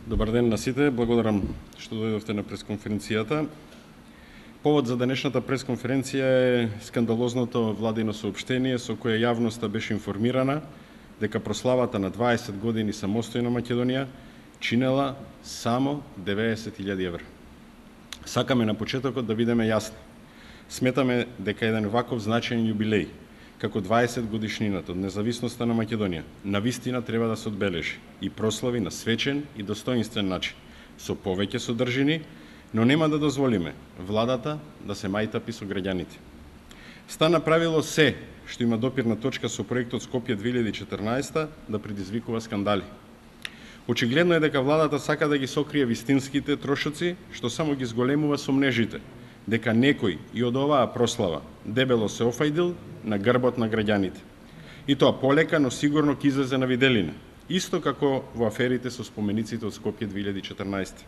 Добар ден на сите, благодарам што дојдовте на пресконференцијата. Повод за денешната пресконференција е скандалозното владино соопштение со кое јавноста беше информирана дека прославата на 20 години самостојна Македонија чинела само 90.000 евра. Сакаме на почетокот да бидеме јасни. Сметаме дека еден ваков значаен јубилеј, како 20 годишнината од независноста на Македонија, навистина треба да се одбележи и прослави на свечен и достоинствен начин, со повеќе содржини, но нема да дозволиме владата да се мајтапи со граѓаните. Стана правило се што има допирна точка со проектот Скопје 2014 да предизвикува скандали. Очигледно е дека владата сака да ги сокрие вистинските трошоци, што само ги зголемува сомнежите, дека некој и од оваа прослава дебело се офајдил на грбот на граѓаните. И тоа полека, но сигурно ќе излезе на виделина, исто како во аферите со спомениците од Скопје 2014.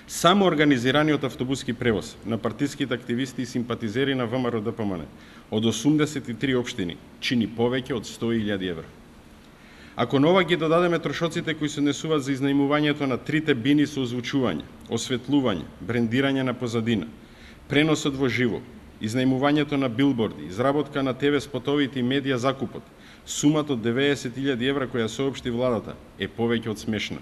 Само организираниот автобуски превоз на партиските активисти и симпатизери на ВМРО-ДПМН од 83 општини чини повеќе од 100.000 евра. Ако на ова ги додадеме трошоците кои се однесуваат за изнајмувањето на трите бини со озвучување, осветлување, брендирање на позадина, преносот во живо, изнајмувањето на билборди, изработка на ТВ спотовите и медија закупот, сумата од 90.000 евра која соопшти владата е повеќе од смешна.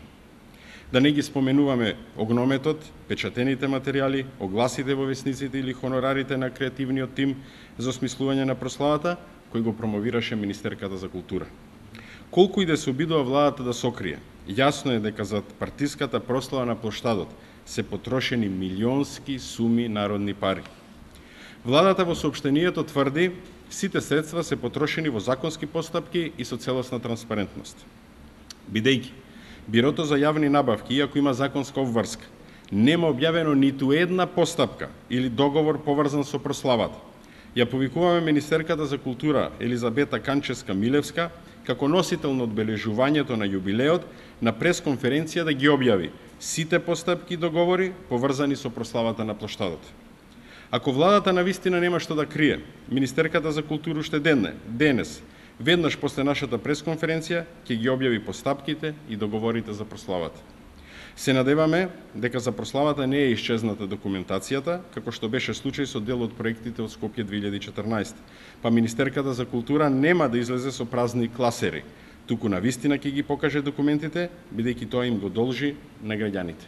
Да не ги споменуваме огнометот, печатените материјали, огласите во весниците или хонорарите на креативниот тим за осмислување на прославата, кој го промовираше Министерката за култура. Колку и да се обидува владата да сокрие, јасно е дека за партиската прослава на плоштадот се потрошени милионски суми народни пари. Владата во соопштението тврди сите средства се потрошени во законски постапки и со целосна транспарентност. Бидејќи Бирото за јавни набавки, иако има законска обврска, нема објавено ниту една постапка или договор поврзан со прославата. Ја повикуваме Министерката за култура Елизабета Канчевска-Милевска како носител на одбележувањето на јубилеот на пресконференција да ги објави сите постапки и договори поврзани со прославата на плоштадот. Ако владата навистина нема што да крие, Министерката за култура уште денес, веднаш после нашата пресконференција, ќе ги објави постапките и договорите за прославата. Се надеваме дека за прославата не е исчезната документацијата, како што беше случај со дел од проектите од Скопје 2014, па Министерката за култура нема да излезе со празни класери, туку навистина ќе ги покаже документите, бидејќи тоа им го должи на граѓаните.